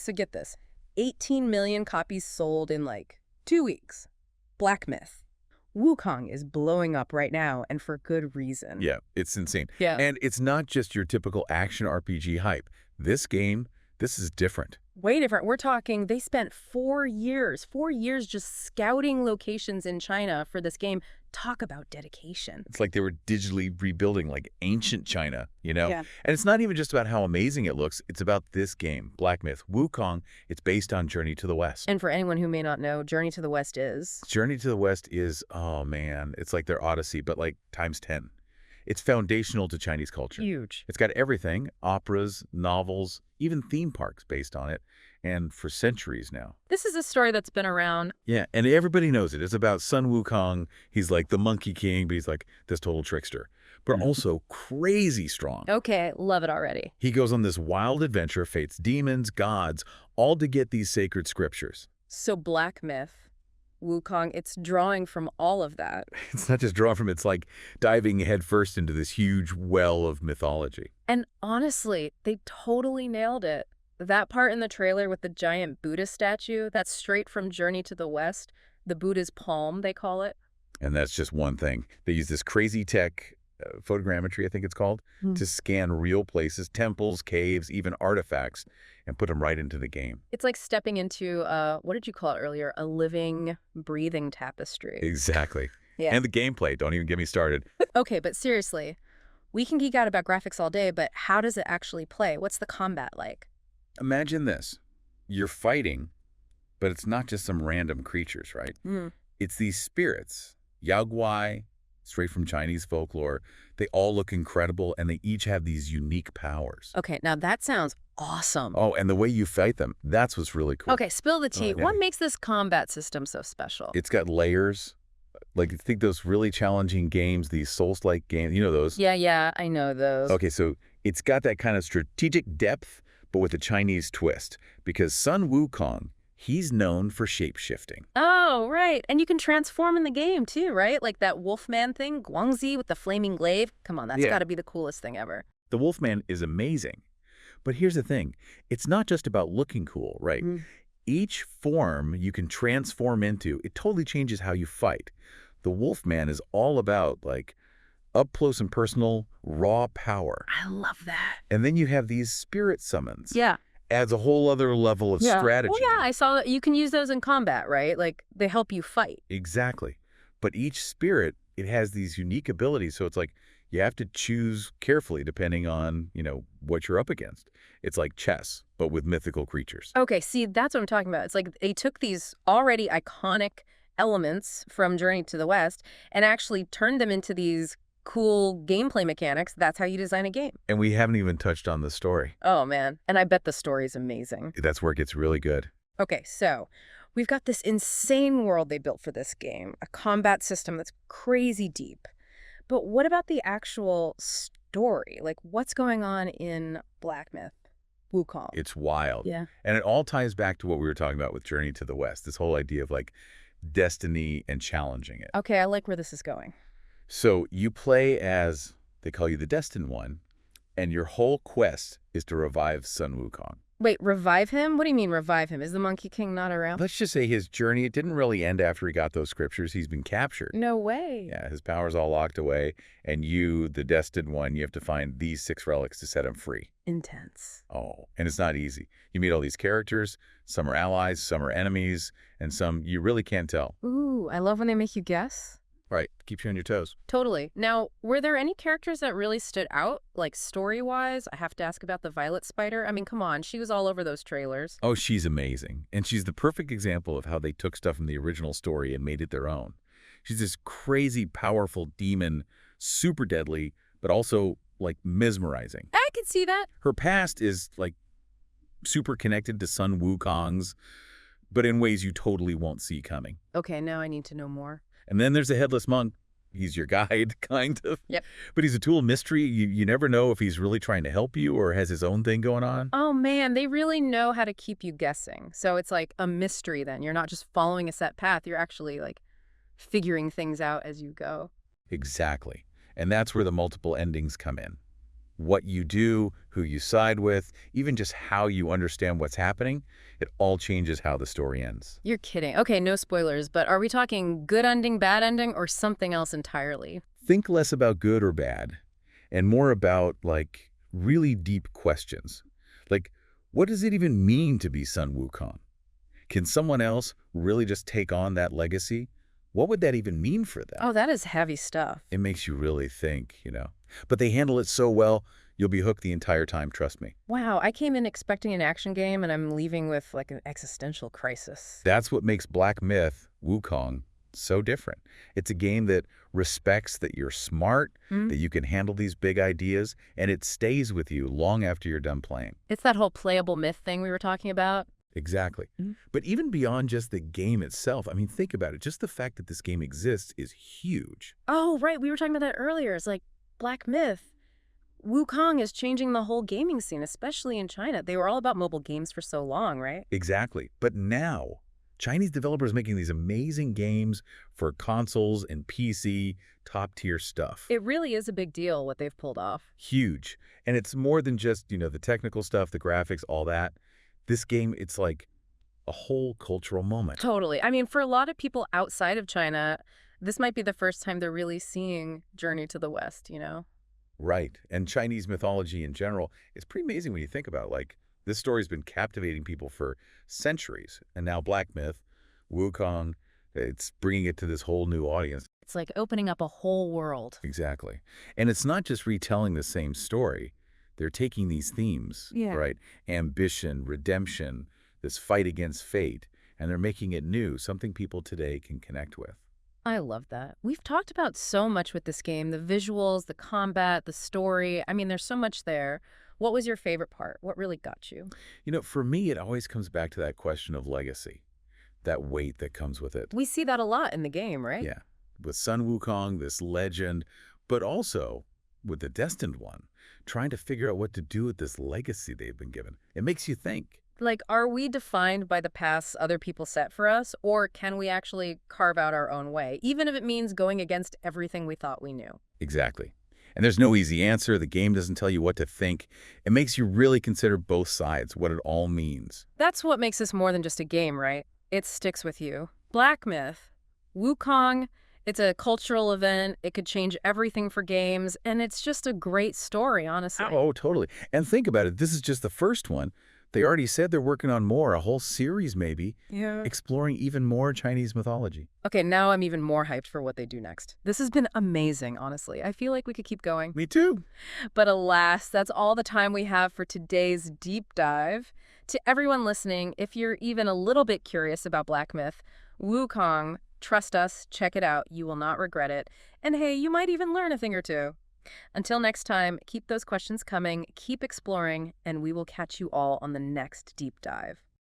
so get this. 18 million copies sold in like 2 weeks. Black myth. Wukong is blowing up right now, and for good reason. Yeah, it's insane. Yeah. And it's not just your typical action RPG hype. This game, this is different. Way different. We're talking they spent 4 years just scouting locations in China for this game. Talk about dedication. It's like they were digitally rebuilding like ancient China, you know? Yeah. And it's not even just about how amazing it looks. It's about this game, Black Myth. Wukong, it's based on Journey to the West. And for anyone who may not know, Journey to the West is... Journey to the West is, oh man, it's like their Odyssey, but like times 10. It's foundational to Chinese culture. Huge. It's got everything, operas, novels, even theme parks based on it, and for centuries now. This is a story that's been around. Yeah, and everybody knows it. It's about Sun Wukong. He's like the Monkey King, but he's like this total trickster, but also crazy strong. Okay, love it already. He goes on this wild adventure, fates demons, gods, all to get these sacred scriptures. So Black Myth, Wukong, it's drawing from all of that. It's not just drawn from, it's like diving headfirst into this huge well of mythology. And honestly, they totally nailed it. That part in the trailer with the giant Buddha statue, that's straight from Journey to the West. The Buddha's palm, they call it. And that's just one thing. They use this crazy tech, photogrammetry, I think it's called, to scan real places, temples, caves, even artifacts, and put them right into the game. It's like stepping into, what did you call it earlier? A living, breathing tapestry. Exactly. Yeah. And the gameplay, don't even get me started. Okay, but seriously, we can geek out about graphics all day, but how does it actually play? What's the combat like? Imagine this. You're fighting, but it's not just some random creatures, right? It's these spirits, Yaoguai, straight from Chinese folklore. They all look incredible, and they each have these unique powers. Okay, now that sounds awesome. Oh, and the way you fight them, that's what's really cool. Okay, spill the tea. yeah. What makes this combat system so special? It's got layers. Like, think those really challenging games, these Souls-like games, you know those? Yeah, I know those. Okay, so it's got that kind of strategic depth, but with a Chinese twist. Because Sun Wukong, he's known for shape-shifting. Oh, right. And you can transform in the game, too, right? Like that Wolfman thing, Guangxi with the flaming glaive. Come on, that's got to be the coolest thing ever. The Wolfman is amazing. But here's the thing. It's not just about looking cool, right? Each form you can transform into, it totally changes how you fight. The Wolfman is all about, like, up close and personal, raw power. I love that. And then you have these spirit summons. Yeah. Adds a whole other level of strategy. Well, yeah, I saw that you can use those in combat, right? Like, they help you fight. Exactly. But each spirit, it has these unique abilities. So it's like you have to choose carefully depending on, you know, what you're up against. It's like chess, but with mythical creatures. Okay, see, that's what I'm talking about. It's like they took these already iconic elements from Journey to the West and actually turned them into these cool gameplay mechanics. That's how you design a game. And we haven't even touched on the story. Oh, man. And I bet the story's amazing. That's where it gets really good. Okay, so we've got this insane world they built for this game, a combat system that's crazy deep. But what about the actual story? Like, what's going on in Black Myth, Wukong? It's wild. Yeah. And it all ties back to what we were talking about with Journey to the West, this whole idea of like destiny and challenging it. Okay, I like where this is going. So you play as, they call you the Destined One, and your whole quest is to revive Sun Wukong. Wait, revive him? What do you mean revive him? Is the Monkey King not around? Let's just say his journey, it didn't really end after he got those scriptures. He's been captured. No way. Yeah, his power's all locked away, and you, the Destined One, you have to find these 6 relics to set him free. Intense. Oh, and it's not easy. You meet all these characters. Some are allies, some are enemies, and some you really can't tell. Ooh, I love when they make you guess. Right, keeps you on your toes. Totally. Now, were there any characters that really stood out, like story-wise? I have to ask about the Violet Spider. I mean, come on, she was all over those trailers. Oh, she's amazing. And she's the perfect example of how they took stuff from the original story and made it their own. She's this crazy, powerful demon, super deadly, but also, like, mesmerizing. I can see that. Her past is, like, super connected to Sun Wukong's, but in ways you totally won't see coming. Okay, now I need to know more. And then there's the Headless Monk. He's your guide, kind of. Yep. But he's a tool of mystery. You never know if he's really trying to help you or has his own thing going on. Oh, man, they really know how to keep you guessing. So it's like a mystery then. You're not just following a set path. You're actually, like, figuring things out as you go. Exactly. And that's where the multiple endings come in. What you do, who you side with, even just how you understand what's happening, it all changes how the story ends. You're kidding. Okay, no spoilers, but are we talking good ending, bad ending, or something else entirely? Think less about good or bad and more about, like, really deep questions. Like, what does it even mean to be Sun Wukong? Can someone else really just take on that legacy? What would that even mean for them? Oh, that is heavy stuff. It makes you really think. But they handle it so well, you'll be hooked the entire time, trust me. Wow, I came in expecting an action game and I'm leaving with like an existential crisis. That's what makes Black Myth, Wukong, so different. It's a game that respects that you're smart, Hmm? that you can handle these big ideas, and it stays with you long after you're done playing. It's that whole playable myth thing we were talking about. Exactly. Mhm. But even beyond just the game itself, I mean, think about it. Just the fact that this game exists is huge. Oh, right, we were talking about that earlier. It's like Black Myth. Wukong is changing the whole gaming scene, especially in China. They were all about mobile games for so long, right? Exactly. But now, Chinese developers making these amazing games for consoles and PC, top-tier stuff. It really is a big deal what they've pulled off. Huge. And it's more than just the technical stuff, the graphics, all that. This game, it's like a whole cultural moment. Totally. I mean, for a lot of people outside of China, this might be the first time they're really seeing Journey to the West, you know? Right. And Chinese mythology in general is pretty amazing when you think about it. Like, this story's been captivating people for centuries. And now Black Myth, Wukong, it's bringing it to this whole new audience. It's like opening up a whole world. Exactly. And it's not just retelling the same story. They're taking these themes, Yeah. right? Ambition, redemption, this fight against fate, and they're making it new, something people today can connect with. I love that. We've talked about so much with this game, the visuals, the combat, the story. I mean, there's so much there. What was your favorite part? What really got you? For me, it always comes back to that question of legacy, that weight that comes with it. We see that a lot in the game, right? Yeah, with Sun Wukong, this legend, but also with the Destined One, trying to figure out what to do with this legacy they've been given. It makes you think. Like, are we defined by the paths other people set for us, or can we actually carve out our own way, even if it means going against everything we thought we knew? Exactly. And there's no easy answer. The game doesn't tell you what to think. It makes you really consider both sides, what it all means. That's what makes this more than just a game, right? It sticks with you. Black Myth, Wukong, it's a cultural event. It could change everything for games, and it's just a great story, honestly. Oh, totally. And think about it. This is just the first one. They already said they're working on more, a whole series maybe, Yeah. exploring even more Chinese mythology. Okay, now I'm even more hyped for what they do next. This has been amazing, honestly. I feel like we could keep going. Me too. But alas, that's all the time we have for today's deep dive. To everyone listening, if you're even a little bit curious about Black Myth, Wukong, trust us, check it out. You will not regret it. And hey, you might even learn a thing or two. Until next time, keep those questions coming, keep exploring, and we will catch you all on the next deep dive.